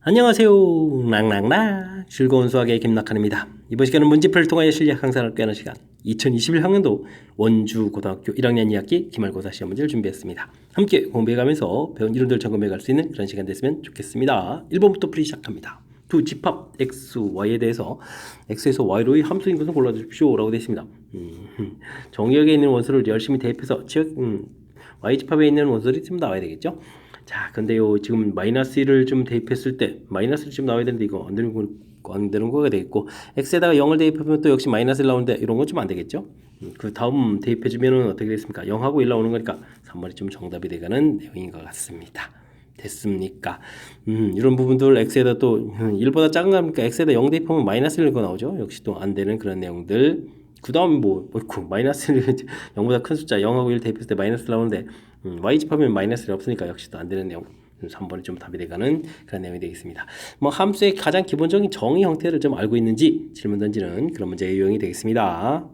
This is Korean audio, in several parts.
안녕하세요. 랑랑랑 즐거운 수학의 김낙한입니다. 이번 시간은 문제풀이를 통하여 실력 향상을 꾀하는 시간 2021학년도 원주고등학교 1학년 2학기 기말고사 시험 문제를 준비했습니다. 함께 공부해가면서 배운 이론들 점검해 갈 수 있는 그런 시간 됐으면 좋겠습니다. 1번부터 풀이 시작합니다. 두 집합 x, y에 대해서 x에서 y로의 함수인 것을 골라주십시오 라고 되어 있습니다. 정의역에 있는 원소를 열심히 대입해서 y 집합에 있는 원소들이 좀 나와야 되겠죠. 자, 근데요, 지금 마이너스 1을 좀 대입했을 때, 마이너스 1이 좀 나와야 되는데, 이거 안 되는 거가 되겠고, x에다가 0을 대입하면 또 역시 마이너스 1 나오는데, 이런 건 좀 안 되겠죠? 그 다음 대입해주면은 어떻게 됐습니까? 0하고 1 나오는 거니까, 3번이 좀 정답이 되가는 내용인 것 같습니다. 됐습니까? 이런 부분들 x에다 또 1보다 작은 거니까 x에다 0 대입하면 마이너스 1거 나오죠? 역시 또 안 되는 그런 내용들. 그 다음 마이너스 1, 0보다 큰 숫자 0하고 1 대입했을 때 마이너스 1 나오는데 y 집하면 마이너스 1이 없으니까 역시 또 안 되는 내용. 3번이 좀 답이 돼가는 그런 내용이 되겠습니다. 뭐 함수의 가장 기본적인 정의 형태를 좀 알고 있는지 질문 던지는 그런 문제의 유형이 되겠습니다.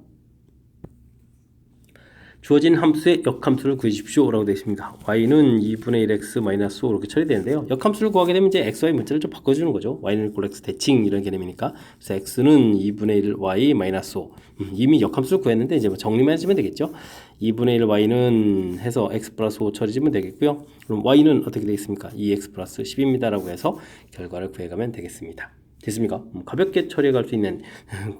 주어진 함수의 역함수를 구해주십시오 라고 되어 있습니다. y는 2분의 1x-5 이렇게 처리되는데요. 역함수를 구하게 되면 이제 xy 문자를 좀 바꿔주는 거죠. y는 equal x 대칭 이런 개념이니까. 그래서 x는 2분의 1 y-5. 이미 역함수를 구했는데 이제 뭐 정리만 해주면 되겠죠. 2분의 1 y는 해서 x 플러스 5 처리해주면 되겠고요. 그럼 y는 어떻게 되겠습니까? 2x 플러스 10입니다 라고 해서 결과를 구해가면 되겠습니다. 됐습니까? 가볍게 처리해갈 수 있는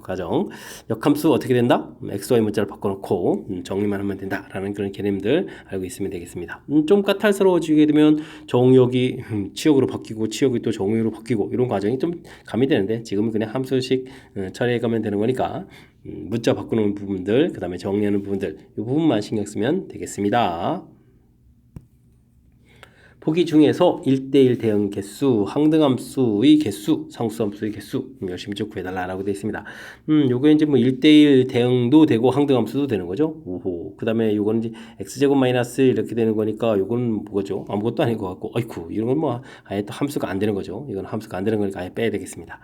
과정. 역함수 어떻게 된다? xy 문자를 바꿔놓고 정리만 하면 된다라는 그런 개념들 알고 있으면 되겠습니다. 좀 까탈스러워지게 되면 정의역이 치역으로 바뀌고 치역이 또 정의로 바뀌고 이런 과정이 좀 가미되는데 지금은 그냥 함수식 처리해가면 되는 거니까 문자 바꾸는 부분들, 그 다음에 정리하는 부분들 이 부분만 신경 쓰면 되겠습니다. 보기 중에서 1대1 대응 개수, 항등함수의 개수, 상수함수의 개수 열심히 좀 구해달라고 되어 있습니다. 요거 이제 뭐 1대1 대응도 되고 항등함수도 되는 거죠. 오호. 그 다음에 요거는 이제 x제곱 마이너스 이렇게 되는 거니까 요건 뭐죠? 아무것도 아닌 것 같고, 아이쿠, 이런 건 뭐 아예 또 함수가 안 되는 거죠. 이건 함수가 안 되는 거니까 아예 빼야 되겠습니다.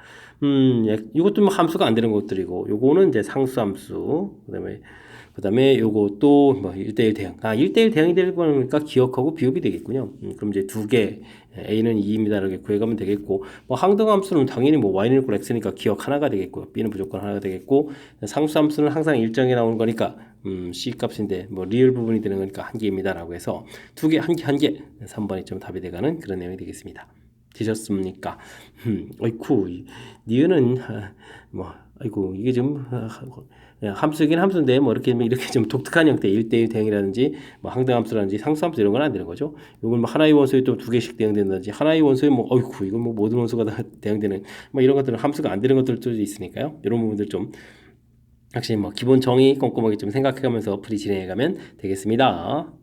이것도 뭐 함수가 안 되는 것들이고, 요거는 이제 상수함수, 그 다음에 요것도 뭐 1대1 대응. 1대1 대응이 되는 거니까 기억하고 비읍이 되겠군요. 그럼 이제 두 개, A는 2입니다. 이렇게 구해가면 되겠고, 뭐 항등함수는 당연히 뭐 Y는 equal X니까 기억 하나가 되겠고요. B는 무조건 하나가 되겠고, 상수함수는 항상 일정에 나오는 거니까, C 값인데, 뭐 리얼 부분이 되는 거니까 한 개입니다. 라고 해서 두 개, 한 개, 한 개. 3번이 좀 답이 돼가는 그런 내용이 되겠습니다. 되셨습니까? 어이쿠, 니은은, 아이고, 이게 좀, 함수이긴 함수인데 뭐 이렇게 좀 독특한 형태 1대1 대응이라든지 뭐 항등함수라든지 상수함수 이런 건 안 되는 거죠. 이건 뭐 하나의 원소에 또 두 개씩 대응된다든지 하나의 원소에 뭐 어이쿠 이건 뭐 모든 원소가 다 대응되는 뭐 이런 것들은 함수가 안 되는 것들도 있으니까요. 이런 부분들 좀 확실히 뭐 기본 정의 꼼꼼하게 좀 생각해가면서 풀이 진행해가면 되겠습니다.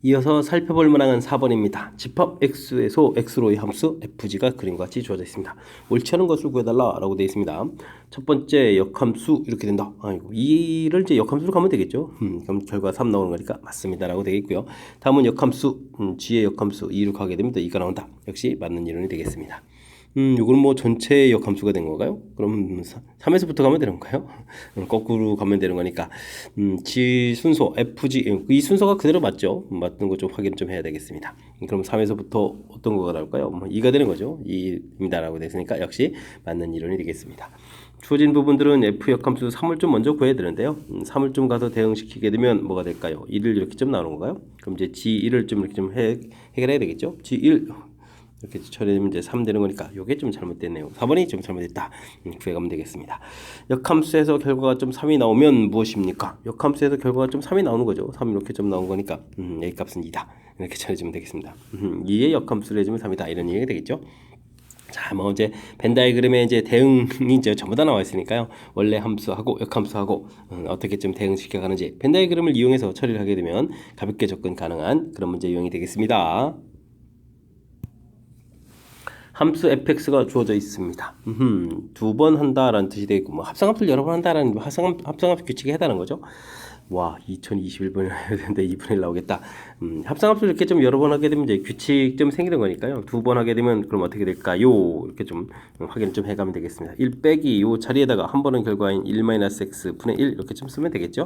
이어서 살펴볼 문항은 4번입니다. 집합 x에서 x로의 함수 fg가 그림과 같이 주어져 있습니다. 옳지 않은 것을 구해달라 라고 되어 있습니다. 첫 번째 역함수 이렇게 된다. 아이고 2를 이제 역함수로 가면 되겠죠. 그럼 결과 3 나오는 거니까 맞습니다 라고 되겠고요. 다음은 역함수 g의 역함수 2로 가게 되면 2가 나온다. 역시 맞는 이론이 되겠습니다. 요거는 뭐 전체 역함수가 된 건가요? 그럼 3에서부터 가면 되는 건가요? 거꾸로 가면 되는 거니까 G 순서 FG 이 순서가 그대로 맞죠? 맞는 거 좀 확인 좀 해야 되겠습니다. 그럼 3에서부터 어떤 거가 나올까요? 뭐 2가 되는 거죠. 2입니다 라고 됐으니까 역시 맞는 이론이 되겠습니다. 주어진 부분들은 F 역함수 3을 좀 먼저 구해야 되는데요. 3을 좀 가서 대응시키게 되면 뭐가 될까요? 1을 이렇게 좀 나오는 건가요? 그럼 이제 G1을 좀 이렇게 좀 해결해야 되겠죠? G1 이렇게 처리되면 이제 3 되는 거니까 요게 좀 잘못됐네요. 4번이 좀 잘못됐다. 구해가면 되겠습니다. 역함수에서 결과가 좀 3이 나오면 무엇입니까? 역함수에서 결과가 좀 3이 나오는 거죠. 3 이렇게 좀 나온 거니까 A 값은 2다. 이렇게 처리해주면 되겠습니다. 2의 역함수를 해주면 3이다. 이런 얘기가 되겠죠. 자, 뭐 이제 벤 다이그램에 이제 대응이 이제 전부 다 나와 있으니까요. 원래 함수하고 역함수하고 어떻게 좀 대응시켜 가는지 벤 다이그램을 이용해서 처리를 하게 되면 가볍게 접근 가능한 그런 문제 유형이 되겠습니다. 함수 fx가 주어져 있습니다. 두 번 한다라는 뜻이 되겠고 뭐 합성함수를 여러 번 한다라는 합성함수 규칙에 해당하는 거죠. 와 2021번이나 해야 되는데 2분의 1 나오겠다. 합성함수를 이렇게 좀 여러 번 하게 되면 이제 규칙 좀 생기는 거니까요. 두 번 하게 되면 그럼 어떻게 될까요? 이렇게 좀 확인 좀 해가면 되겠습니다. 1 빼기 요 자리에다가 한 번은 결과인 1-x 분의 1 이렇게 좀 쓰면 되겠죠.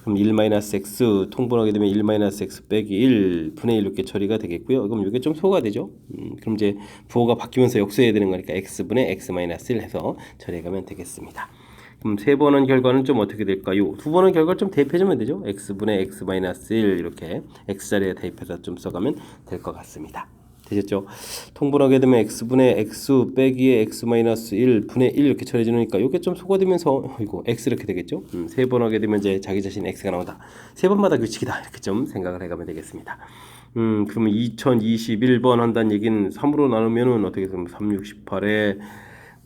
그럼 1-x 통분하게 되면 1-x 빼기 1 분의 1 이렇게 처리가 되겠고요. 그럼 이게 좀 소가 되죠. 그럼 이제 부호가 바뀌면서 역수해야 되는 거니까 x분의 x-1 해서 처리해가면 되겠습니다. 그럼 세 번 한 결과는 좀 어떻게 될까요? 두 번 한 결과를 좀 대입해주면 되죠. x분의 x-1 이렇게 x자리에 대입해서 좀 써가면 될 것 같습니다. 되셨죠? 통분하게 되면 x분의 x 빼기에 x-1 분의 1 이렇게 처리해 주니까 이게 좀 소거되면서 이거 x 이렇게 되겠죠? 세 번 하게 되면 이제 자기 자신 x가 나온다. 세 번마다 규칙이다. 이렇게 좀 생각을 해가면 되겠습니다. 그러면 2021번 한다는 얘기는 3으로 나누면은 어떻게 되면 3, 6, 18에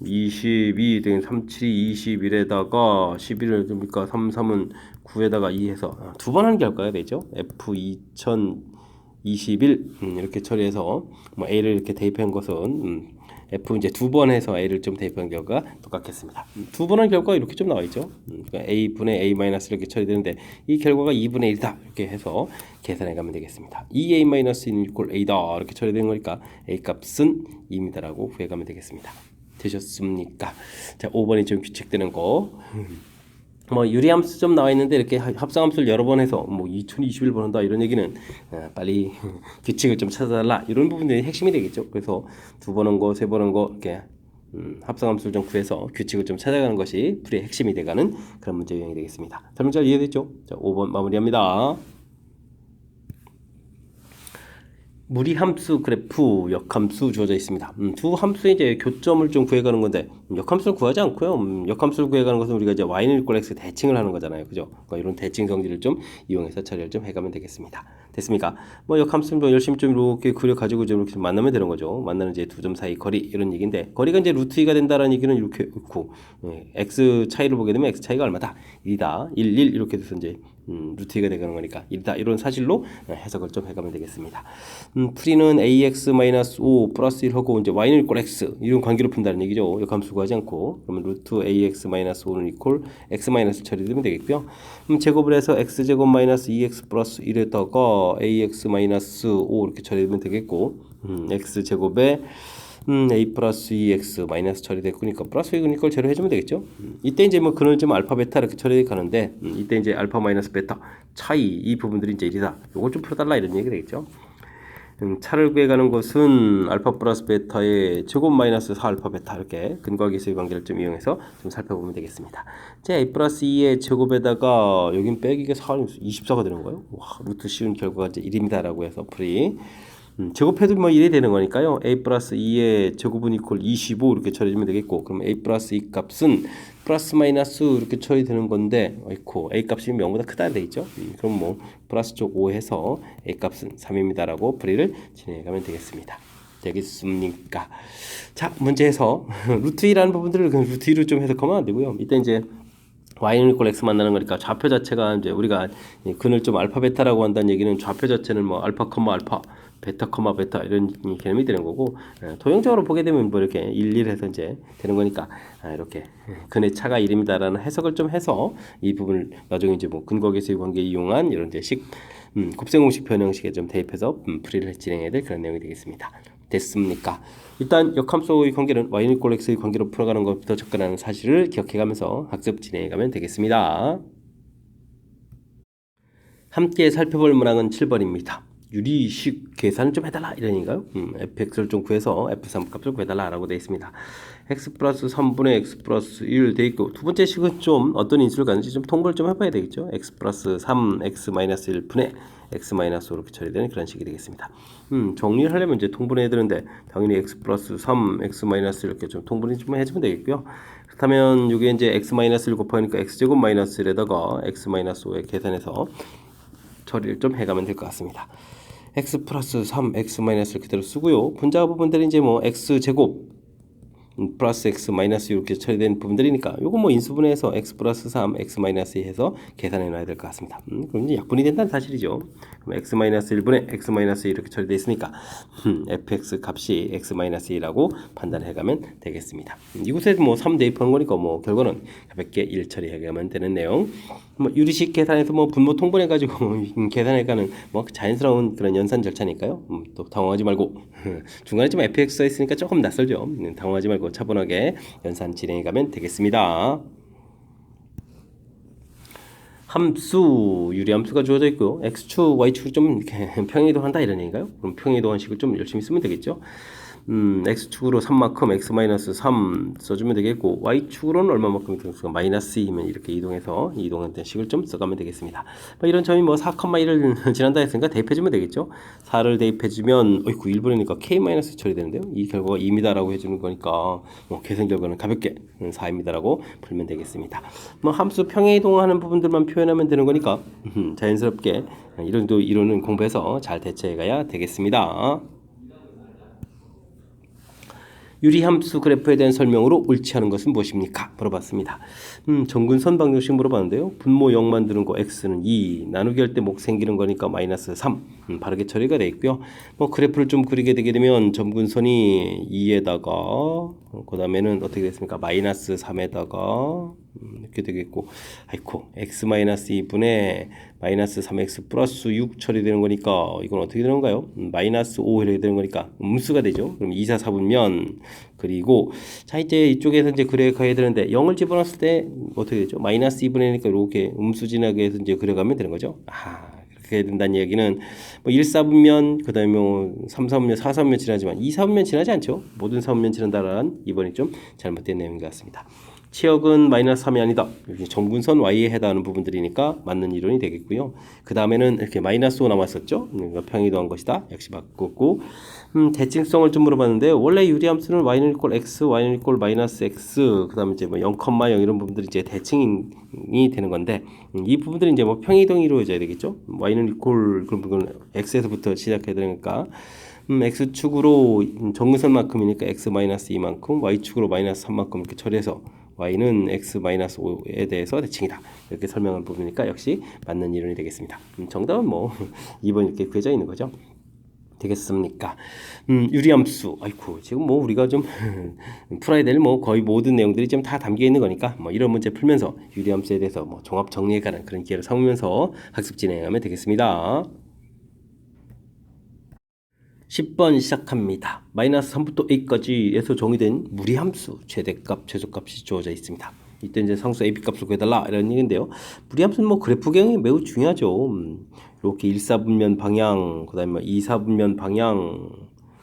22 등 3, 7, 21에다가 11을 줍니까? 3, 3은 9에다가 2 해서 두 번 하는 게 할까요? 되죠? F 2021 이렇게 처리해서 뭐 A를 이렇게 대입한 것은 F 이제 두 번 해서 A를 좀 대입한 결과 똑같겠습니다. 두 번 한 결과 이렇게 좀 나와 있죠. 그러니까 A분의 A 마이너스 이렇게 처리되는데 이 결과가 2분의 1이다 이렇게 해서 계산해 가면 되겠습니다. 2A 마이너스 1 이퀄 A다 이렇게 처리되는 거니까 A 값은 2입니다라고 구해가면 되겠습니다. 되셨습니까? 자, 5번이 좀 규칙되는 거. 뭐 유리함수 좀 나와 있는데 이렇게 합성함수를 여러 번 해서 뭐 2021번 한다 이런 얘기는 빨리 규칙을 좀 찾아달라 이런 부분들이 핵심이 되겠죠. 그래서 두 번 한 거, 세 번 한 거 이렇게 합성함수를 좀 구해서 규칙을 좀 찾아가는 것이 풀이의 핵심이 돼가는 그런 문제 유형이 되겠습니다. 설명 잘 이해됐죠? 자, 5번 마무리합니다. 무리함수 그래프 역함수 주어져 있습니다. 두 함수의 이제 교점을 좀 구해가는 건데 역함수를 구하지 않고요. 역함수를 구해가는 것은 우리가 이제 y는 이퀄 x 대칭을 하는 거잖아요, 그죠? 그러니까 이런 대칭 성질을 좀 이용해서 처리를 좀 해가면 되겠습니다. 됐습니까? 뭐 역함수는 뭐 열심히 좀 이렇게 그려가지고 좀 이렇게 만나면 되는 거죠. 만나는 이제 두 점 사이 거리 이런 얘기인데 거리가 이제 루트 2가 된다라는 얘기는 이렇게 있고 x 차이를 보게 되면 x 차이가 얼마다? 1이다, 1, 1 이렇게 돼서 이제 루트 2가 되는 거니까 1이다 이런 사실로 해석을 좀 해가면 되겠습니다. 풀이는 ax-5 플러스 1하고 이제 y는 이퀄 x 이런 관계로 푼다는 얘기죠. 역함수 구하지 않고 그러면 루트 ax-5는 이퀄 x 마이너스 처리되면 되겠고요. 제곱을 해서 x제곱 마이너스 2x 플러스 1에다가 ax-5 이렇게 처리되면 되겠고 x제곱에 a 플러스 2x 마이너스 처리됐으니까 플러스 2는 이걸 제로 해주면 되겠죠. 이때 이제 뭐 그걸 좀 알파 베타 이렇게 처리가는데 이때 이제 알파 마이너스 베타 차이 이 부분들이 이제 1이다. 이걸 좀 풀어달라 이런 얘기 되겠죠. 차를 구해가는 것은 알파 플러스 베타의 제곱 마이너스 4 알파 베타 이렇게 근과 계수의 관계를 좀 이용해서 좀 살펴보면 되겠습니다. 자, a 플러스 2의 제곱에다가 여긴 빼기가 24가 되는 거예요. 와, 루트 씌운 결과가 이제 1입니다라고 해서 풀이 제곱해도 뭐 1이 되는 거니까요. a 플러스 2의 제곱은 이퀄 25 이렇게 처리되면 되겠고 그럼 a 플러스 2 값은 플러스 마이너스 이렇게 처리되는 건데 어이쿠 a 값이 0보다 크다 돼 있죠. 그럼 뭐 플러스 쪽 5 해서 a 값은 3입니다라고 풀이를 진행해 가면 되겠습니다. 되겠습니까? 자, 문제에서 루트 2라는 부분들을 그냥 루트 2로 좀 해석하면 안 되고요. 이때 이제 y는 이퀄 x 만나는 거니까 좌표 자체가 이제 우리가 근을 좀 알파 베타라고 한다는 얘기는 좌표 자체는 뭐 알파 컴마 알파 베타 컴마 베타 이런 개념이 되는 거고 도형적으로 보게 되면 뭐 이렇게 1, 1 해서 이제 되는 거니까 이렇게 근의 차가 1입니다라는 해석을 좀 해서 이 부분을 나중에 이제 뭐 근과 계수의 관계 이용한 이런 식 곱셈공식 변형식에 좀 대입해서 풀이를 진행해야 될 그런 내용이 되겠습니다. 됐습니까? 일단 역함수의 관계는 y는 이퀄 x의 관계로 풀어가는 것부터 접근하는 사실을 기억해가면서 학습 진행해가면 되겠습니다. 함께 살펴볼 문항은 7번입니다. 유리식 계산을 좀 해달라 이러니까요. fx를 좀 구해서 f3 값을 구해달라 라고 되어 있습니다. x 플러스 3분의 x 플러스 1 되어 있고 두 번째 식은 좀 어떤 인수를 가는지 좀 통보를 좀 해봐야 되겠죠. x 플러스 3 x 마이너스 1 분의 x 마이너스 5 이렇게 처리되는 그런 식이 되겠습니다. 정리를 하려면 이제 통분해야 되는데 당연히 x 플러스 3 x 마이너스 이렇게 좀 통분을 좀 해주면 되겠고요. 그렇다면 이게 이제 x 마이너스 1 곱하니까 x제곱 마이너스 1에다가 x 마이너스 5에 계산해서 처리를 좀 해가면 될 것 같습니다. x 플러스 3 x 마이너스를 그대로 쓰고요. 분자 부분들이 이제 뭐 x 제곱 플러스 x 마이너스 이렇게 처리된 부분들이니까 요거 뭐 인수분해해서 x 플러스 3 x 마이너스 2 해서 계산해 놔야 될 것 같습니다. 그럼 이제 약분이 된다는 사실이죠. 그럼 x 마이너스 1분의 x 마이너스 2 이렇게 처리되어 있으니까 fx 값이 x 마이너스 2라고 판단해 가면 되겠습니다. 이곳에 뭐 3 대입한 거니까 뭐 결과는 가볍게 1 처리해 가면 되는 내용. 뭐 유리식 계산해서 뭐 분모 통분해 가지고 계산해 가는 뭐 자연스러운 그런 연산 절차니까요. 또 당황하지 말고 중간에 좀 fx가 있으니까 조금 낯설죠. 당황하지 말고 차분하게 연산 진행해 가면 되겠습니다. 함수, 유리함수가 주어져 있고요. x축, y축을 좀 이렇게 평행이동한다 이런 얘기인가요? 그럼 평행이동한 식을 좀 열심히 쓰면 되겠죠. x축으로 3만큼 x-3 써주면 되겠고 y축으로는 얼마만큼 마이너스 2면 이렇게 이동해서 이동하는 식을 좀 써가면 되겠습니다. 뭐 이런 점이 뭐 4,1을 지난다 했으니까 대입해주면 되겠죠. 4를 대입해주면 어이구 1분이니까 k- 처리되는데요. 이 결과가 2입니다라고 해주는 거니까 뭐 계산 결과는 가볍게 4입니다라고 풀면 되겠습니다. 뭐 함수 평행이동하는 부분들만 표현하면 되는 거니까 자연스럽게 이론은 공부해서 잘 대처해가야 되겠습니다. 유리함수 그래프에 대한 설명으로 옳지 않은 것은 무엇입니까? 물어봤습니다. 정근선 방정식 물어봤는데요. 분모 0 만드는 거 x는 2, 나누기 할 때 목 생기는 거니까 마이너스 3. 바르게 처리가 되어 있고요. 뭐 그래프를 좀 그리게 되게 되면 점근선이 2에다가 그 다음에는 어떻게 됐습니까? 마이너스 3에다가 이렇게 되겠고, 아이코 x-2분의 마이너스 3x 플러스 6 처리되는 거니까 이건 어떻게 되는 건가요? 마이너스 5 이렇게 되는 거니까 음수가 되죠. 그럼 2, 4, 4분면 그리고 자 이제 이쪽에서 이제 그려가야 되는데 0을 집어넣었을 때 어떻게 되죠? 마이너스 2분의 1이니까 이렇게 음수 진하게 해서 이제 그려가면 되는 거죠. 그렇게 된다는 얘기는 뭐 1, 4분면 그 다음에 뭐 3, 4분면 4, 4분면 지나지만 2, 4분면 지나지 않죠. 모든 4분면 지난다라는 이번이 좀 잘못된 내용인 것 같습니다. 치역은 마이너스 3이 아니다. 여기 정분선 y에 해당하는 부분들이니까 맞는 이론이 되겠고요. 그 다음에는 이렇게 마이너스 5 남았었죠. 그러니까 평이동한 것이다. 역시 바꿨고 대칭성을 좀 물어봤는데 원래 유리함수는 y는 이꼴 x, y는 이꼴 마이너스 x 그 다음에 이제 뭐 0,0 이런 부분들이 이제 대칭이 되는 건데 이 부분들이 이제 뭐 평이동이 이루어져야 되겠죠. y는 이꼴 그런 부분 x에서부터 시작해야 되니까 x축으로 정근선만큼이니까 x-2만큼 y축으로 마이너스 3만큼 이렇게 처리해서 y는 x-5에 대해서 대칭이다. 이렇게 설명한 부분이니까 역시 맞는 이론이 되겠습니다. 정답은 뭐 2번 이렇게 구해져 있는 거죠. 되겠습니까? 유리함수. 아이고, 지금 뭐 우리가 좀 풀어야 될 뭐 거의 모든 내용들이 좀 다 담겨 있는 거니까 뭐 이런 문제 풀면서 유리함수에 대해서 뭐 종합 정리해가는 그런 기회를 삼으면서 학습 진행하면 되겠습니다. 10번 시작합니다. 마이너스 3부터 a까지에서 정의된 무리함수 최대값, 최소값이 주어져 있습니다. 이때 이제 상수 a, b 값을 구해달라 이런 얘기인데요. 무리함수는 뭐 그래프 개형이 매우 중요하죠. 이렇게 1, 4분면 방향, 그 다음에 2, 4분면 방향,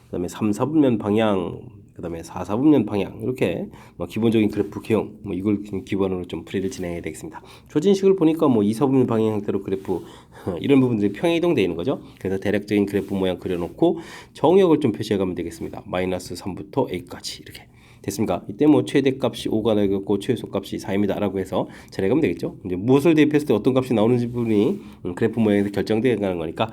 그 다음에 3, 4분면 방향, 그 다음에 4, 4분면 방향 이렇게 뭐 기본적인 그래프 개형 뭐 이걸 기본으로 좀 풀이를 진행해야 되겠습니다. 조진식을 보니까 뭐 2, 4분면 방향 형태로 그래프 이런 부분들이 평행이동되어 있는 거죠. 그래서 대략적인 그래프 모양 그려놓고 정역을 좀 표시해 가면 되겠습니다. 마이너스 3부터 a까지 이렇게 됐습니까? 이때 뭐 최대값이 5가 되겠고 최소값이 4입니다 라고 해서 처리하면 되겠죠. 이제 무엇을 대입했을 때 어떤 값이 나오는지 부분이 그래프 모양에서 결정되어 가는 거니까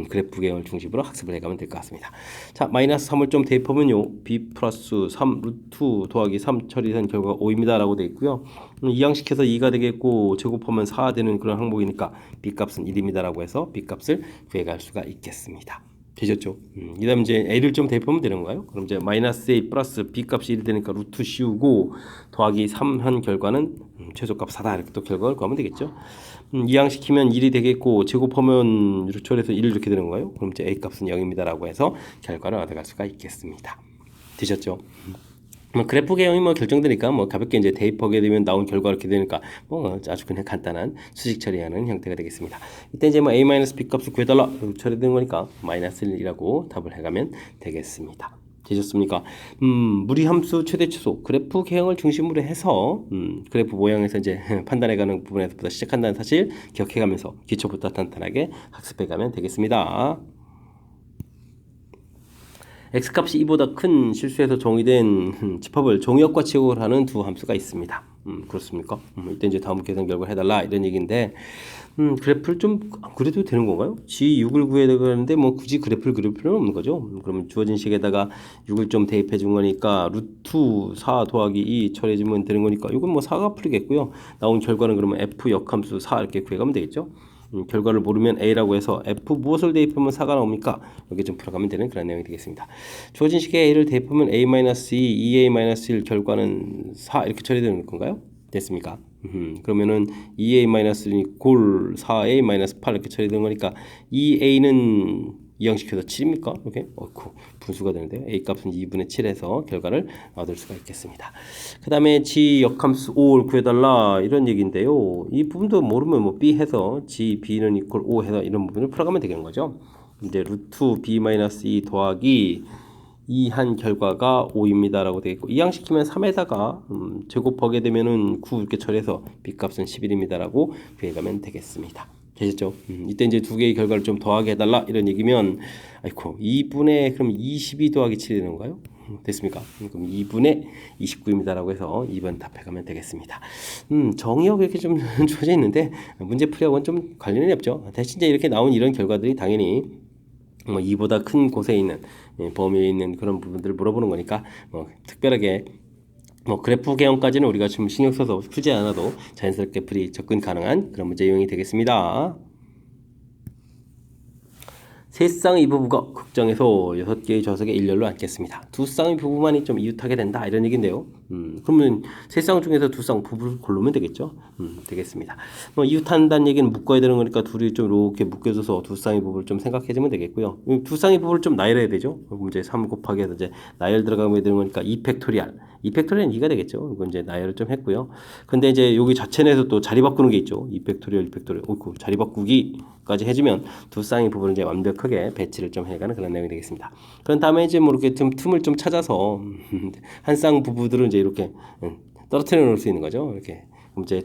그래프 개형을 중심으로 학습을 해가면 될 것 같습니다. 자, 마이너스 3을 좀 대입하면요. b 플러스 3 루트 더하기 3 처리한 결과가 5입니다 라고 되어 있고요. 이항식해서 2가 되겠고 제곱하면 4 되는 그런 항목이니까 b 값은 1입니다 라고 해서 b 값을 구해갈 수가 있겠습니다. 되셨죠? 이 다음 이제 a를 좀 대입하면 되는 건가요? 그럼 이제 마이너스 a 플러스 b 값이 1이 되니까 루트 씌우고 더하기 3 한 결과는 최소값 4다 이렇게 또 결과를 구하면 되겠죠? 이항시키면 1이 되겠고 제곱하면 루트에서 1 이렇게 되는 건가요? 그럼 이제 a 값은 0입니다 라고 해서 결과를 얻어갈 수가 있겠습니다. 되셨죠? 그래프 개형이 뭐 결정되니까 뭐 가볍게 이제 대입하게 되면 나온 결과 이렇게 되니까 뭐 아주 그냥 간단한 수직 처리하는 형태가 되겠습니다. 이때 이제 뭐 a-b 값을 구해달라 처리되는 거니까 마이너스 1이라고 답을 해가면 되겠습니다. 되셨습니까? 무리함수 최대 최소 그래프 개형을 중심으로 해서 그래프 모양에서 이제 판단해가는 부분에서부터 시작한다는 사실 기억해가면서 기초부터 탄탄하게 학습해가면 되겠습니다. x값이 2보다 큰 실수에서 정의된 집합을 종이역과 치역을 하는 두 함수가 있습니다. 그렇습니까? 이때 이제 다음 계산 결과 해달라 이런 얘기인데 그래프를 좀 그래도 되는 건가요? G6을 구해야 되는데 뭐 굳이 그래프를 그릴 필요는 없는 거죠. 그러면 주어진 식에다가 6을 좀 대입해 준 거니까 루트 4 더하기 2 처리해주면 되는 거니까 이건 뭐 4가 풀리겠고요. 나온 결과는 그러면 f 역함수 4 이렇게 구해가면 되겠죠. 결과를 모르면 a라고 해서 f 무엇을 대입하면 4가 나옵니까? 여기 좀 풀어가면 되는 그런 내용이 되겠습니다. 주어진 식에 a를 대입하면 a-2, 2a-1 결과는 4 이렇게 처리되는 건가요? 됐습니까? 그러면은 2a-1 골 4a-8 이렇게 처리되는 거니까 2a는 이항시켜서 7입니까? 이렇게 어이쿠 분수가 되는데요. a 값은 2분의 7에서 결과를 얻을 수가 있겠습니다. 그 다음에 g 역함수 5를 구해달라 이런 얘기인데요. 이 부분도 모르면 뭐 b 해서 g b는 이퀄 5 해서 이런 부분을 풀어가면 되는 거죠. 이제 루트 b-2 더하기 2 한 결과가 5입니다 라고 되겠고 이항시키면 3에다가 제곱하게 되면은 9 이렇게 처리해서 b값은 11입니다 라고 구해가면 되겠습니다. 되셨죠? 이때 이제 두 개의 결과를 좀 더하게 해달라 이런 얘기면 아이고 2분의 그럼 22 더하기 7이 되는 건가요? 됐습니까? 그럼 2분의 29입니다 라고 해서 2번 답해가면 되겠습니다. 정의하고 이렇게 좀 주어져 있는데 문제 풀이하고는 좀 관련이 없죠. 대신 이제 이렇게 나온 이런 결과들이 당연히 뭐 이보다 큰 곳에 있는 범위에 있는 그런 부분들을 물어보는 거니까 뭐 특별하게 뭐 그래프 개형까지는 우리가 좀 신경 써서 풀지 않아도 자연스럽게 풀이 접근 가능한 그런 문제 유형이 되겠습니다. 세 쌍의 부부가 극장에서 6개의 좌석에 일렬로 앉겠습니다. 두 쌍의 부부만이 좀 이웃하게 된다 이런 얘기인데요. 그러면 세 쌍 중에서 두 쌍 부부를 고르면 되겠죠. 되겠습니다. 뭐 이웃한다는 얘기는 묶어야 되는 거니까 둘이 좀 이렇게 묶여줘서 두 쌍의 부부를 좀 생각해주면 되겠고요. 두 쌍의 부부를 좀 나열해야 되죠. 그럼 이제 3 곱하기 해서 이제 나열 들어가면 되는 거니까 2팩토리알. 2팩토리알은 2가 되겠죠. 이건 이제 나열을 좀 했고요. 근데 이제 여기 자체 내에서 또 자리 바꾸는 게 있죠. 2팩토리알, 2팩토리알. 어이구, 자리 바꾸기까지 해주면 두 쌍의 부분을 이제 완벽하게 배치를 좀 해가는 그런 내용이 되겠습니다. 그런 다음에 이제 뭐 이렇게 좀 틈을 좀 찾아서 한 쌍 부부들은 이제 이렇게 떨어뜨려 놓을 수 있는 거죠. 이렇게. 그럼 이제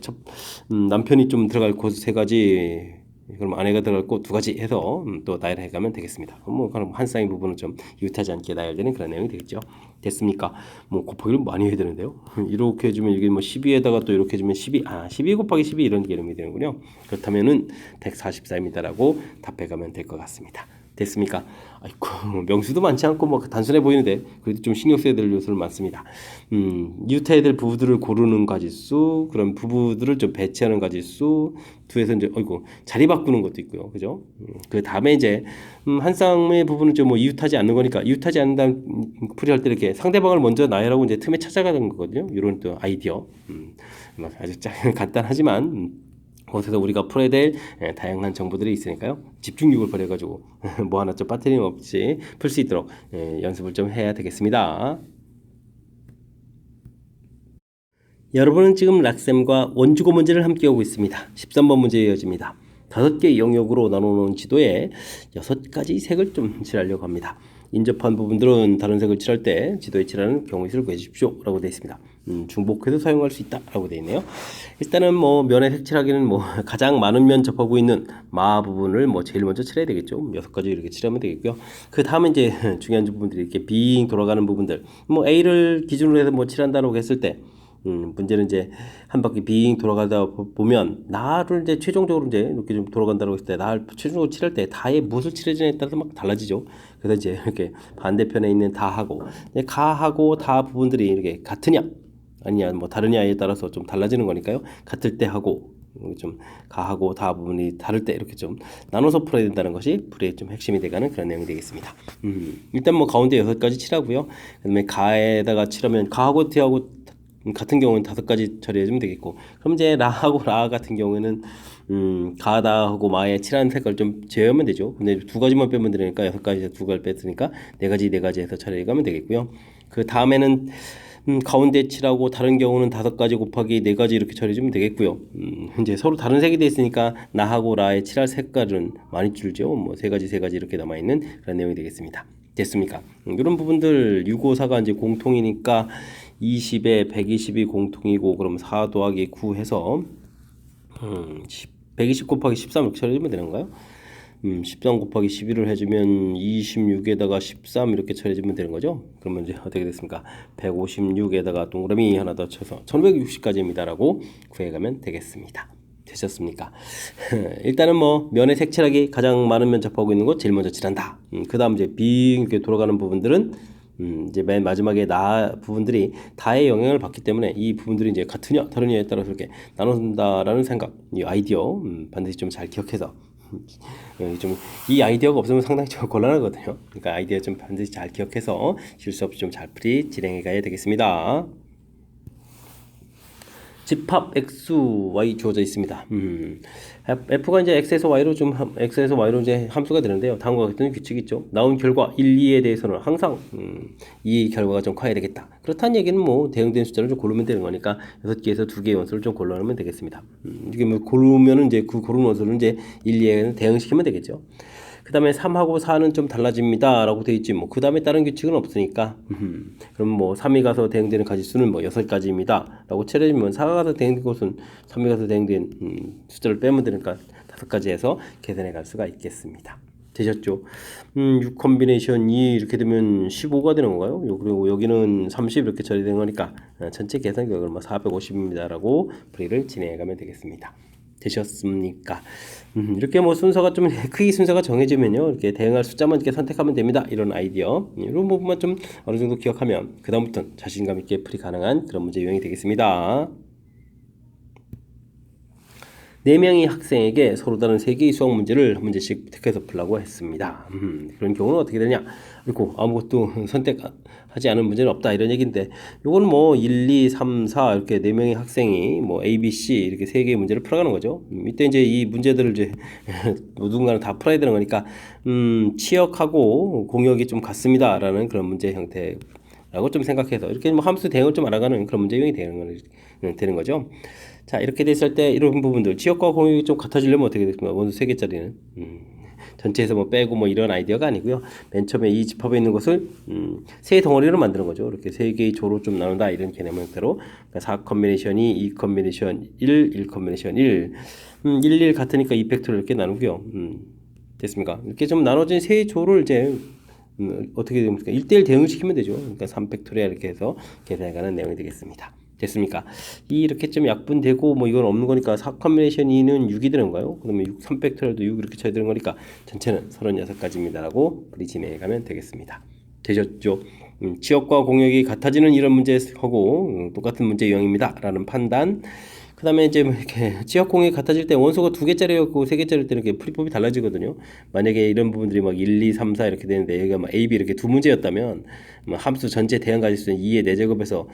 남편이 좀 들어갈 곳 세 가지, 그럼 아내가 들어갈 곳 두 가지 해서 또 나열해 가면 되겠습니다. 뭐 그럼 한 쌍의 부분은 좀 이웃하지 않게 나열되는 그런 내용이 되겠죠. 됐습니까? 뭐 곱하기를 많이 해야 되는데요. 이렇게 해주면 이게 뭐 12에다가 또 이렇게 해주면 12 곱하기 12 이런 개념이 되는군요. 그렇다면은 144입니다라고 답해 가면 될 것 같습니다. 됐습니까? 아이고 명수도 많지 않고 뭐 단순해 보이는데 그래도 좀 신경 써야 될 요소는 많습니다. 이웃해야 될 부부들을 고르는 가지수, 그런 부부들을 좀 배치하는 가지수, 두에서 이제 어이고 자리 바꾸는 것도 있고요, 그죠? 그 다음에 이제 한 쌍의 부분은 좀 뭐 이웃하지 않는 거니까 이웃하지 않는다는 풀이할 때 이렇게 상대방을 먼저 나열하고 이제 틈에 찾아가는 거거든요. 이런 또 아이디어 아주 간단하지만. 곳에서 우리가 풀어야 될 다양한 정보들이 있으니까요. 집중력을 버려가지고 뭐 하나 좀 빠뜨림 없이 풀 수 있도록 연습을 좀 해야 되겠습니다. 여러분은 지금 락쌤과 원주고 문제를 함께 하고 있습니다. 13번 문제 이어집니다. 5개의 영역으로 나눠놓은 지도에 6가지 색을 좀 칠하려고 합니다. 인접한 부분들은 다른 색을 칠할 때 지도에 칠하는 경우의 구해 주십시오 라고 되어 있습니다. 중복해서 사용할 수 있다 라고 되어 있네요. 일단은 뭐 면에 색칠하기는 뭐 가장 많은 면 접하고 있는 마 부분을 뭐 제일 먼저 칠해야 되겠죠. 6가지 이렇게 칠하면 되겠고요. 그 다음에 이제 중요한 부분들이 이렇게 빙 돌아가는 부분들, 뭐 A를 기준으로 해서 뭐 칠한다고 했을 때 문제는 이제 한 바퀴 빙 돌아가다 보면 나를 이제 최종적으로 이제 이렇게 좀 돌아간다고 했을 때 나를 최종적으로 칠할 때 다의 무엇을 칠해주냐에 따라서 막 달라지죠. 그래서 이제 이렇게 반대편에 있는 다하고 가하고 다 부분들이 이렇게 같으냐 아니냐 뭐 다르냐에 따라서 좀 달라지는 거니까요. 같을 때 하고 좀 가하고 다 부분이 다를 때 이렇게 좀 나눠서 풀어야 된다는 것이 풀이의 좀 핵심이 돼가는 그런 내용이 되겠습니다. 일단 뭐 가운데 6가지 칠하고요. 그다음에 가에다가 칠하면 가하고 티하고 같은 경우는 5가지 처리해주면 되겠고, 그럼 이제 라하고 라 같은 경우에는 가다하고 마에 칠한 색깔 좀 제외하면 되죠. 근데 2가지만 빼면 되니까 6가지에서 2가지 뺐으니까 4가지 해서 처리해가면 되겠고요. 그 다음에는 가운데 칠하고 다른 경우는 5가지 곱하기 4가지 이렇게 처리해주면 되겠고요. 이제 서로 다른 색이 돼 있으니까 나하고 라에 칠할 색깔은 많이 줄죠. 뭐 3가지 이렇게 남아있는 그런 내용이 되겠습니다. 됐습니까? 이런 부분들 654가 이제 공통이니까 20에 120이 공통이고 그럼 4 더하기 9 해서 120 곱하기 13 이렇게 처리해주면 되는 건가요? 13 곱하기 11을 해주면 26에다가 13 이렇게 처리해주면 되는 거죠. 그러면 이제 어떻게 됐습니까? 156에다가 동그라미 하나 더 쳐서 1160까지입니다 라고 구해가면 되겠습니다. 되셨습니까? 일단은 뭐 면의 색칠하기 가장 많은 면 접하고 있는 것 제일 먼저 칠한다. 그 다음 이제 빙 이렇게 돌아가는 부분들은 이제 맨 마지막에 나 부분들이 다의 영향을 받기 때문에 이 부분들이 이제 같으냐 다르냐에 따라서 이렇게 나눈다라는 생각, 이 아이디어 반드시 좀 잘 기억해서 좀 이 아이디어가 없으면 상당히 좀 곤란하거든요. 그러니까 아이디어 좀 반드시 잘 기억해서 실수 없이 좀 잘 풀이 진행해 가야 되겠습니다. 집합 x, y 주어져 있습니다. f가 이제 x에서 y로 이제 함수가 되는데요. 다음과 같은 규칙이 있죠. 나온 결과 1, 2에 대해서는 항상 이 결과가 좀 커야 되겠다. 그렇다는 얘기는 뭐 대응된 숫자를 좀 고르면 되는 거니까 6개에서 2개의 원소를 좀 골라놓으면 되겠습니다. 이게 뭐 고르면은 이제 그 고른 원소를 이제 1, 2에 대응시키면 되겠죠. 그 다음에 3하고 4는 좀 달라집니다 라고 되어 있지, 뭐 그 다음에 다른 규칙은 없으니까 그럼 뭐 3이 가서 대응되는 가지수는 뭐 6가지입니다 라고 칠해주면 4가 가서 대응된 것은 3이 가서 대응된 숫자를 빼면 되니까 5가지 해서 계산해 갈 수가 있겠습니다. 되셨죠? 6 컨비네이션 2 이렇게 되면 15가 되는 건가요? 그리고 여기는 30 이렇게 처리되는 거니까 전체 계산 결과는 뭐 450입니다 라고 풀이를 진행해 가면 되겠습니다. 되셨습니까? 이렇게 뭐 순서가 좀 크기 순서가 정해지면요, 이렇게 대응할 숫자만 이렇게 선택하면 됩니다. 이런 아이디어, 이런 부분만 좀 어느 정도 기억하면 그 다음부터는 자신감 있게 풀이 가능한 그런 문제 유형이 되겠습니다. 4명의 학생에게 서로 다른 3개의 수학 문제를 한 문제씩 택해서 풀라고 했습니다. 그런 경우는 어떻게 되냐? 그리고 아무것도 선택하지 않은 문제는 없다 이런 얘기인데, 요건 뭐 1, 2, 3, 4 이렇게 4명의 학생이 뭐 A, B, C 이렇게 3개의 문제를 풀어가는 거죠. 이때 이제 이 문제들을 이제 누군가는 다 풀어야 되는 거니까 치역하고 공역이 좀 같습니다라는 그런 문제 형태라고 좀 생각해서 이렇게 뭐 함수 대응을 좀 알아가는 그런 문제 유형이 되는 거죠. 자, 이렇게 됐을 때 이런 부분들 지역과 공역이 좀 같아지려면 어떻게 되겠습니까? 원소 3개짜리는 전체에서 뭐 빼고 뭐 이런 아이디어가 아니고요. 맨 처음에 이 집합에 있는 것을 세 덩어리로 만드는 거죠. 이렇게 3개의 조로 좀 나눈다 이런 개념 형태로, 그러니까 4 컨비네이션이 2 컨비네이션 1 컨비네이션 1 1, 1 같으니까 2팩토를 이렇게 나누고요. 됐습니까? 이렇게 좀 나눠진 세 조를 이제 어떻게 됩니까? 1대1 대응시키면 되죠. 그러니까 3팩토리아 이렇게 해서 계산해가는 내용이 되겠습니다. 됐습니까? 이렇게 좀 약분되고 뭐 이건 없는 거니까 4 컨비네이션 2는 6이 되는 거예요. 그러면 6 3팩토리얼도 6 이렇게 쳐야 되는 거니까 전체는 36가지입니다라고 풀이 진행해 가면 되겠습니다. 되셨죠? 지역과 공역이 같아지는 이런 문제하고 똑같은 문제 유형입니다라는 판단. 그 다음에 이제 뭐 이렇게 지역 공역이 같아질 때 원소가 2개짜리였고 3개짜리일 때는 이렇게 풀이법이 달라지거든요. 만약에 이런 부분들이 막 1, 2, 3, 4 이렇게 되는데 여기가 막 A, B 이렇게 두 문제였다면 뭐 함수 전체 대응 가지수는 2의 4제곱에서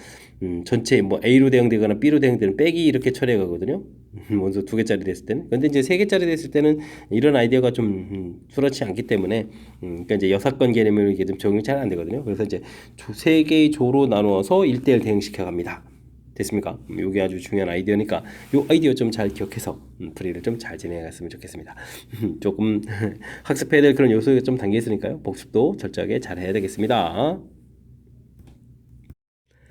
전체 뭐 A로 대응되거나 B로 대응되는 빼기 이렇게 처리해 가거든요. 원소 2개짜리 됐을 때는. 근데 이제 3개짜리 됐을 때는 이런 아이디어가 좀 수렇지 않기 때문에 그러니까 이제 여사건 개념으로 이게 좀 적용이 잘 안 되거든요. 그래서 이제 3개의 조로 나누어서 1대1 대응시켜 갑니다. 됐습니까? 이게 아주 중요한 아이디어니까 이 아이디어 좀 잘 기억해서 풀이를 좀 잘 진행해 갔으면 좋겠습니다. 조금 학습해야 될 그런 요소가 좀 담겨 있으니까요. 복습도 철저하게 잘 해야 되겠습니다.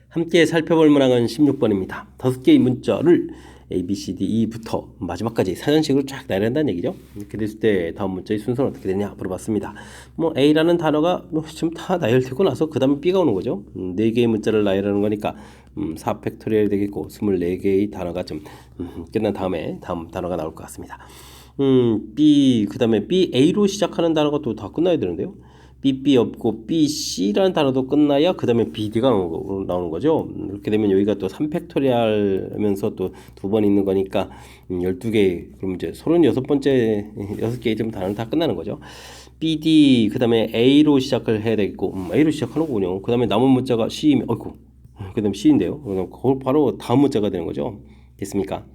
함께 살펴볼 문항은 16번입니다. 5개의 문자를 A, B, C, D, E부터 마지막까지 사전식으로 쫙 나열한다는 얘기죠. 이렇게 됐을 때 다음 문자의 순서는 어떻게 되냐 물어봤습니다. 뭐 A라는 단어가 뭐 지금 다 나열되고 나서 그 다음에 B가 오는 거죠. 4개의 문자를 나열하는 거니까 4팩토리얼 되겠고 24개의 단어가 좀 끝난 다음에 다음 단어가 나올 것 같습니다. B 그 다음에 B, A로 시작하는 단어가 또 다 끝나야 되는데요. B 없고 BC라는 단어도 끝나야 그 다음에 BD가 나오는 거죠. 이렇게 되면 여기가 또 3팩토리얼 하면서 또 2번 있는 거니까 12개, 그럼 이제 36번째 6개의 좀 단어는 다 끝나는 거죠. BD 그 다음에 A로 시작을 해야 되겠고 A로 시작하는 거군요. 그 다음에 남은 문자가 C이면 어이구 그 다음에 C인데요. 그럼 바로 다음 문자가 되는 거죠. 됐습니까?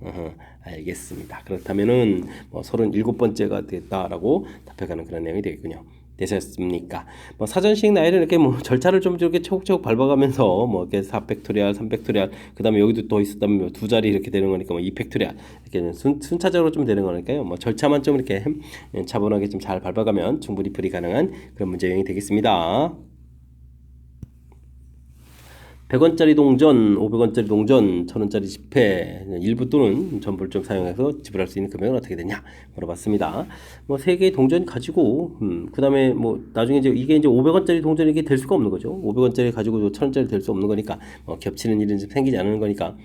알겠습니다. 그렇다면은 뭐 37번째가 됐다라고 답해가는 그런 내용이 되겠군요. 되셨습니까? 뭐 사전식 나열은 이렇게 뭐 절차를 좀 이렇게 차곡차곡 밟아가면서 뭐 이렇게 4팩토리얼, 3팩토리얼, 그 다음에 여기도 더 있었다면 뭐 2자리 이렇게 되는 거니까 뭐 2팩토리얼 이렇게 순차적으로 좀 되는 거니까요. 뭐 절차만 좀 이렇게 차분하게 좀 잘 밟아가면 충분히 풀이 가능한 그런 문제 유형이 되겠습니다. 100원짜리 동전, 500원짜리 동전, 1000원짜리 지폐 일부 또는 전부를 좀 사용해서 지불할 수 있는 금액은 어떻게 되냐 물어봤습니다. 뭐 3개의 동전 가지고 그 다음에 뭐 나중에 이제 이게 이제 500원짜리 동전이 이게 될 수가 없는 거죠. 500원짜리 가지고 1000원짜리 될 수 없는 거니까 겹치는 일은 좀 생기지 않는 거니까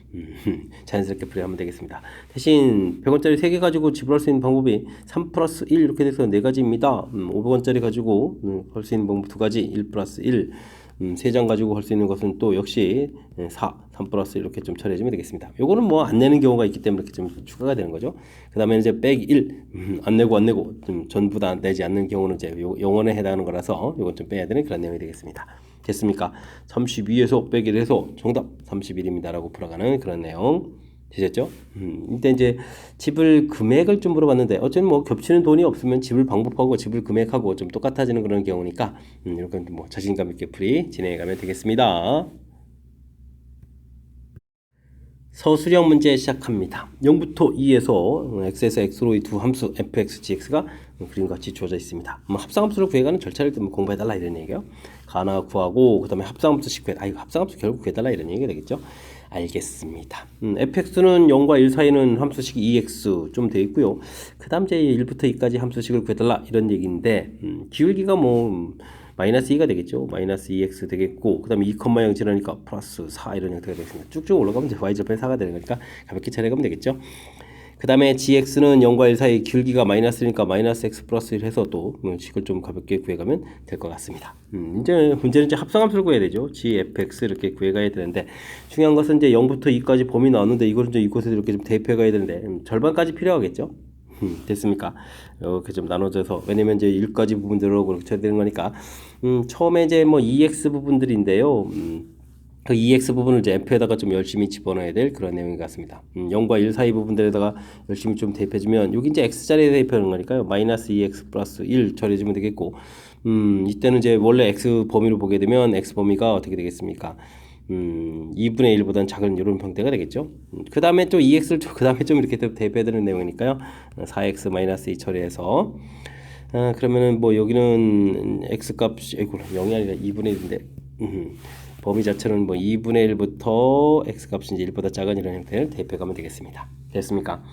자연스럽게 풀이하면 되겠습니다. 대신 100원짜리 3개 가지고 지불할 수 있는 방법이 3 플러스 1 이렇게 돼서 4가지입니다. 500원짜리 가지고 할 수 있는 방법 2가지, 1 플러스 1 3장 가지고 할 수 있는 것은 또 역시 3 플러스 이렇게 좀 처리해주면 되겠습니다. 요거는 뭐 안 내는 경우가 있기 때문에 이렇게 좀 추가가 되는 거죠. 그 다음에 이제 빼기 1, 안 내고 좀 전부 다 내지 않는 경우는 이제 영원에 해당하는 거라서 요건 좀 빼야 되는 그런 내용이 되겠습니다. 됐습니까? 32에서 빼기를 해서 정답 31입니다라고 풀어가는 그런 내용. 되셨죠? 일단 이제 집을 금액을 좀 물어봤는데 어쨌든 뭐 겹치는 돈이 없으면 집을 방법하고 집을 금액하고 좀 똑같아지는 그런 경우니까 이렇게 뭐 자신감 있게 풀이 진행해 가면 되겠습니다. 서술형 문제 시작합니다. 0부터 2에서 x에서 x로 이 두 함수 fx, gx가 그림과 같이 주어져 있습니다. 합성함수를 구해가는 절차를 공부해달라 이런 얘기예요. 가나 구하고 그 다음에 합성함수 구해. 이거 합성함수 결국 구해달라 이런 얘기가 되겠죠. 알겠습니다. fx는 0과 1 사이는 함수식 2x 좀 돼 있고요. 그 다음 이제 1부터 2까지 함수식을 구해달라 이런 얘기인데 기울기가 뭐 마이너스 2가 되겠죠. 마이너스 2x 되겠고 그 다음에 2,0 지나니까 플러스 4 이런 형태가 되겠습니다. 쭉쭉 올라가면 이제 y절편 4가 되는 거니까 가볍게 처리하면 되겠죠. 그 다음에 gx는 0과 1 사이 기울기가 마이너스니까 마이너스 x 플러스 1 해서 또 식을 좀 가볍게 구해가면 될 것 같습니다. 이제 문제는 이제 합성함수를 구해야 되죠. gfx 이렇게 구해가야 되는데 중요한 것은 이제 0부터 2까지 범위 나왔는데 이걸 이제 이곳에 이렇게 좀 대입해 가야 되는데 절반까지 필요하겠죠. 됐습니까? 이렇게 좀 나눠져서 왜냐면 이제 1까지 부분들로 그렇게 쳐야 되는 거니까 처음에 이제 뭐 EX 부분들인데요. 그 EX 부분을 이제 F에다가 좀 열심히 집어넣어야 될 그런 내용 같습니다. 0과 1 사이 부분들에다가 열심히 좀 대입해주면 여기 이제 X자리에 대입하는 거니까요. 마이너스 2X 플러스 1 처리해주면 되겠고 이때는 이제 원래 X 범위로 보게 되면 X 범위가 어떻게 되겠습니까? 2분의 1보다는 작은 이런 형태가 되겠죠. 그 다음에 또 2x를 그 다음에 좀 이렇게 대입해야 되는 내용이니까요. 4x 마이너스 2 처리해서 그러면은 뭐 여기는 x 값이 0이 아니라 2분의 1인데 범위 자체는 뭐 2분의 1부터 x 값이 이제 1보다 작은 이런 형태를 대입해 가면 되겠습니다. 됐습니까?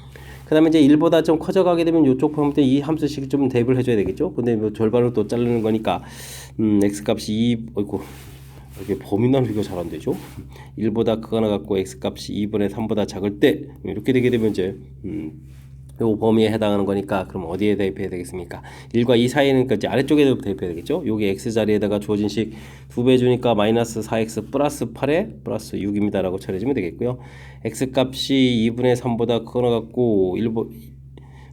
그 다음에 이제 1보다 좀 커져가게 되면 이쪽 범위 때 이 함수식 좀 대입을 해줘야 되겠죠. 근데 뭐 절반으로 또 자르는 거니까 x 값이 2, 이게 범위 나누기가 잘 안 되죠. 1보다 크거나 같고 x값이 2분의 3보다 작을 때 이렇게 되게 되면 이제 요 범위에 해당하는 거니까 그럼 어디에 대입해야 되겠습니까? 1과 2 사이는 이제 아래쪽에 대입해야 되겠죠. 요게 x 자리에다가 주어진 식 2배 주니까 마이너스 4x 플러스 8에 플러스 6입니다 라고 처리해주면 되겠고요. x값이 2분의 3보다 크거나 같고 1보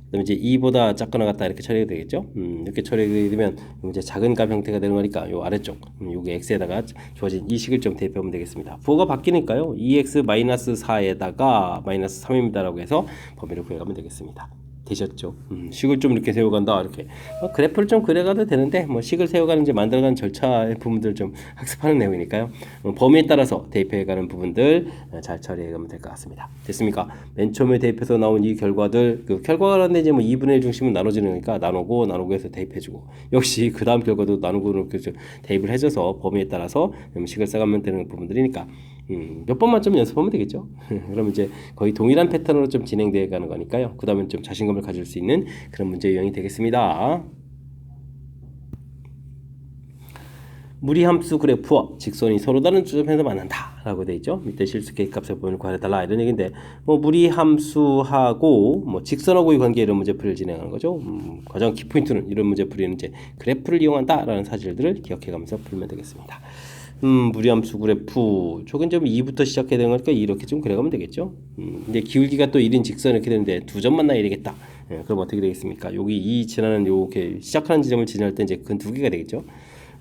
그다음에 이제 2보다 작거나 같다 이렇게 처리가 되겠죠. 이렇게 처리가 되면 이제 작은 값 형태가 되는 거니까 요 아래쪽 요게 x에다가 주어진 이 식을 좀 대입하면 되겠습니다. 부호가 바뀌니까요. 2x 마이너스 4에다가 마이너스 3입니다라고 해서 범위를 구해가면 되겠습니다. 되셨죠? 식을 좀 이렇게 세워간다 이렇게 그래프를 좀 그려가도 되는데 뭐 식을 세워가는 이제 만들어가는 절차의 부분들 좀 학습하는 내용이니까요. 범위에 따라서 대입해가는 부분들 잘 처리해가면 될 것 같습니다. 됐습니까? 맨 처음에 대입해서 나온 이 결과들 그 결과가라는데 이제 뭐 2분의 1 중심은 나눠지는 거니까 나누고 해서 대입해주고 역시 그 다음 결과도 나누고 이렇게 대입을 해줘서 범위에 따라서 식을 써가면 되는 부분들이니까 몇 번만 좀 연습하면 되겠죠. 그러면 이제 거의 동일한 패턴으로 좀 진행되어 가는 거니까요. 그 다음에 좀 자신감을 가질 수 있는 그런 문제 유형이 되겠습니다. 무리함수 그래프와 직선이 서로 다른 지점에서 만난다 라고 되어 있죠. 밑에 실수 K값의 범위를 구하달라 이런 얘기인데 뭐 무리함수하고 뭐 직선하고의 관계 이런 문제풀이를 진행하는 거죠. 가장 키포인트는 이런 문제풀이는 이제 그래프를 이용한다 라는 사실들을 기억해가면서 풀면 되겠습니다. 무리함수 그래프 저건 좀 2부터 시작해야 되는 거니까 이렇게 좀 그려가면 되겠죠. 이제 기울기가 또 1인 직선 이렇게 되는데 두 점 만나야 되겠다. 그럼 어떻게 되겠습니까? 여기 이 지나는 요렇게 시작하는 지점을 지날 때 이제 근 두 개가 되겠죠.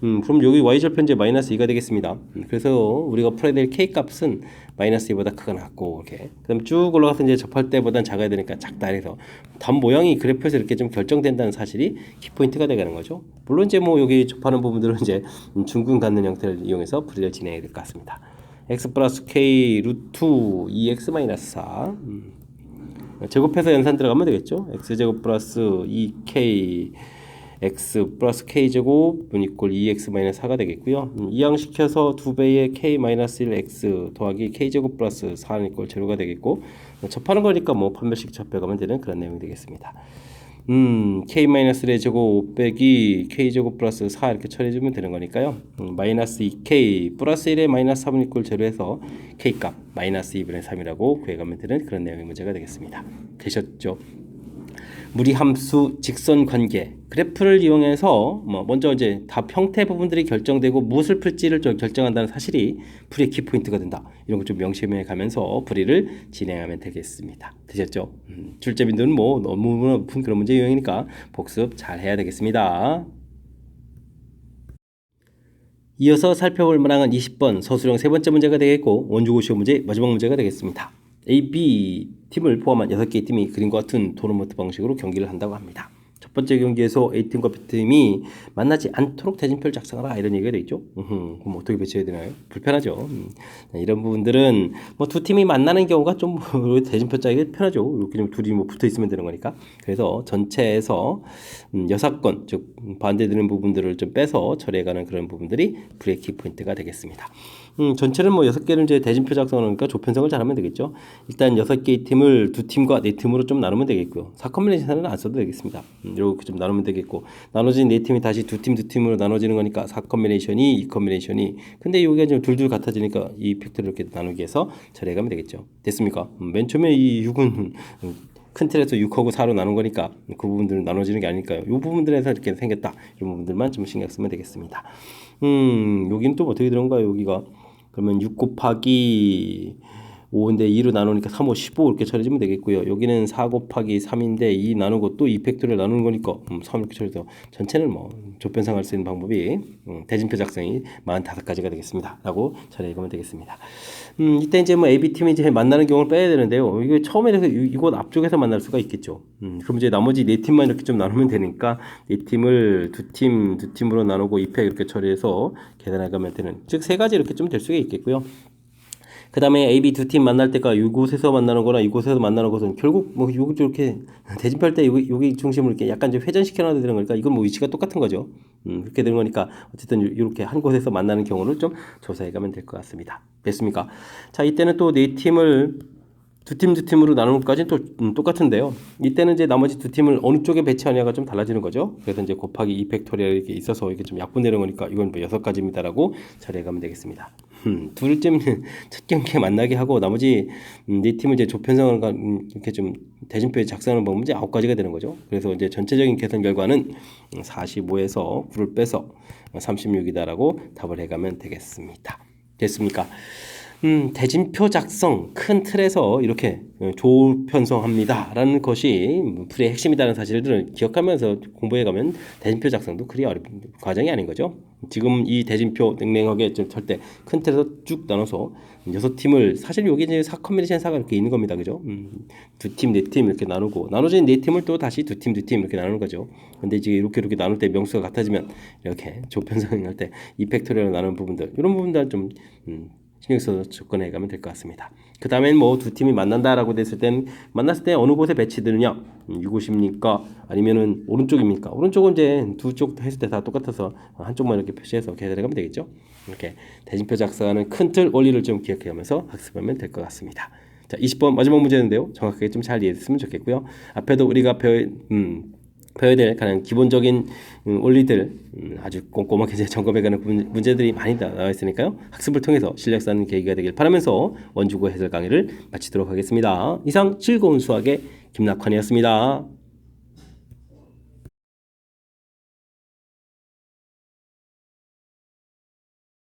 그럼 여기 y절편 이제 마이너스 2가 되겠습니다. 그래서 우리가 풀어야 될 k값은 마이너스 2보다 크거나 같고 이렇게 그다음 쭉 올라가서 이제 접할 때보단 작아야 되니까 작다 해서 답 모양이 그래프에서 이렇게 좀 결정된다는 사실이 키포인트가 되는 거죠. 물론 이제 뭐 여기 접하는 부분들은 이제 중근 갖는 형태를 이용해서 풀이를 진행해야 될 것 같습니다. x 플러스 k 루트 2x 마이너스 4 제곱해서 연산 들어가면 되겠죠. x제곱 플러스 2k x 플러스 k제곱 이꼴 2x 마이너스 4가 되겠고요. 이항시켜서 2배의 k 마이너스 1x 더하기 k제곱 플러스 4는 이꼴 제로가 되겠고 접하는 거니까 뭐 판별식 접해가면 되는 그런 내용이 되겠습니다. k-1의 제곱 빼기 k제곱 플러스 4 이렇게 처리해주면 되는 거니까요. 마이너스 2k 플러스 1의 마이너스 3은 이꼴 제로해서 k값 마이너스 2분의 3이라고 구해가면 되는 그런 내용의 문제가 되겠습니다. 되셨죠? 무리함수 직선 관계 그래프를 이용해서 먼저 이제 답 형태 부분들이 결정되고 무엇을 풀지를 좀 결정한다는 사실이 풀이의 키포인트가 된다. 이런 걸 좀 명심해 가면서 풀이를 진행하면 되겠습니다. 되셨죠? 출제빈들은 뭐 너무 높은 그런 문제 유형이니까 복습 잘 해야 되겠습니다. 이어서 살펴볼 문항은 20번 서술형 세 번째 문제가 되겠고 원주고 시험 문제 마지막 문제가 되겠습니다. A, B 팀을 포함한 6개의 팀이 그림과 같은 토너먼트 방식으로 경기를 한다고 합니다. 첫 번째 경기에서 A팀과 B팀이 만나지 않도록 대진표를 작성하라 이런 얘기가 되죠. 그럼 어떻게 배치해야 되나요? 불편하죠. 이런 부분들은 뭐 두 팀이 만나는 경우가 좀 대진표 짜기 편하죠. 이렇게 좀 둘이 뭐 붙어 있으면 되는 거니까. 그래서 전체에서 6건 즉 반대되는 부분들을 좀 빼서 처리해가는 그런 부분들이 브레이킹 포인트가 되겠습니다. 전체는 뭐 6개를 이제 대진표 작성하니까 조편성을 잘하면 되겠죠. 일단 6개의 팀을 2팀과 4팀으로 좀 나누면 되겠고요. 4컴비네이션은 안 써도 되겠습니다. 이렇게 좀 나누면 되겠고, 나눠진 4팀이 다시 2팀으로 나눠지는 거니까 4컴비네이션이 2컴비네이션이, 근데 여기가 좀 둘둘 같아지니까 이 팩트를 이렇게 나누기 해서 처리해가면 되겠죠. 됐습니까? 맨 처음에 이 6은 큰 틀에서 6하고 4로 나눈 거니까 그 부분들은 나눠지는 게 아닐까요? 이 부분들에서 이렇게 생겼다. 이런 부분들만 좀 신경 쓰면 되겠습니다. 여기는 또 어떻게 되는가요? 여기가 그러면 6 곱하기 5인데 2로 나누니까 3, 5, 15 이렇게 처리해주면 되겠고요. 여기는 4 곱하기 3인데 2 나누고 또 2팩토리얼 나누는 거니까 3 이렇게 처리해서 전체는 뭐 조편성할 수 있는 방법이 대진표 작성이 45가지가 되겠습니다. 라고 처리해가면 되겠습니다. 이때 이제 뭐 AB팀이 이제 만나는 경우를 빼야 되는데요. 이게 처음에 이곳 앞쪽에서 만날 수가 있겠죠. 그럼 이제 나머지 4팀만 이렇게 좀 나누면 되니까 4팀을 2팀으로 나누고 2팩 이렇게 처리해서 계산해가면 되는, 즉 3가지 이렇게 좀 될 수가 있겠고요. 그 다음에 A, B 두 팀 만날 때가 이곳에서 만나는 거나 이곳에서 만나는 것은 결국 뭐 여기 이렇게 대진표할 때 여기 중심을 이렇게 약간 좀 회전시켜 놔야 되는 거니까 이건 뭐 위치가 똑같은 거죠. 그렇게 되는 거니까 어쨌든 이렇게 한 곳에서 만나는 경우를 좀 조사해 가면 될 것 같습니다. 됐습니까? 자, 이때는 또 네 팀을 두 팀으로 나누는 것까지는 또 똑같은데요. 이때는 이제 나머지 2팀을 어느 쪽에 배치하냐가 좀 달라지는 거죠. 그래서 이제 곱하기 2 팩토리얼 이렇게 있어서 이게 좀 약분되는 거니까 이건 뭐 6가지입니다라고 처리해 가면 되겠습니다. 둘쯤 첫 경기에 만나게 하고 나머지 네 팀을 이제 조편성을 이렇게 좀 대진표에 작성하는 방법은 이제 9가지가 되는 거죠. 그래서 이제 전체적인 계산 결과는 45에서 9를 빼서 36이다라고 답을 해가면 되겠습니다. 됐습니까? 대진표 작성 큰 틀에서 이렇게 조편성합니다 라는 것이 풀이의 핵심이라는 사실을 기억하면서 공부해가면 대진표 작성도 그리 어려운 과정이 아닌 거죠. 지금 이 대진표 냉랭하게 좀 찰 때 큰 틀에서 쭉 나눠서 6팀을, 사실 여기 이제 4컴비네이션 4가 이렇게 있는 겁니다. 그죠? 2팀, 4팀 이렇게 나누고, 나눠진 4팀을 또 다시 2팀, 2팀 이렇게 나누는 거죠. 근데 이제 이렇게 나눌 때 명수가 같아지면 이렇게 조편성할 때 이 팩토리얼로 나누는 부분들, 이런 부분들 좀 신경 써서 접근해 가면 될 것 같습니다. 그 다음엔 뭐 2팀이 만난다라고 됐을 땐 만났을 때 어느 곳에 배치되느냐, 이곳입니까? 아니면은 오른쪽입니까? 오른쪽은 이제 두 쪽 했을 때 다 똑같아서 한쪽만 이렇게 표시해서 계산해 가면 되겠죠. 이렇게 대진표 작성하는 큰 틀 원리를 좀 기억해 가면서 학습하면 될 것 같습니다. 자, 20번 마지막 문제인데요. 정확하게 좀 잘 이해했으면 좋겠고요. 앞에도 우리가 배워야 될 가장 기본적인 원리들 아주 꼼꼼하게 이제 점검해가는 문제들이 많이 나와 있으니까요. 학습을 통해서 실력 쌓는 계기가 되길 바라면서 원주고 해설 강의를 마치도록 하겠습니다. 이상 즐거운 수학의 김낙환이었습니다.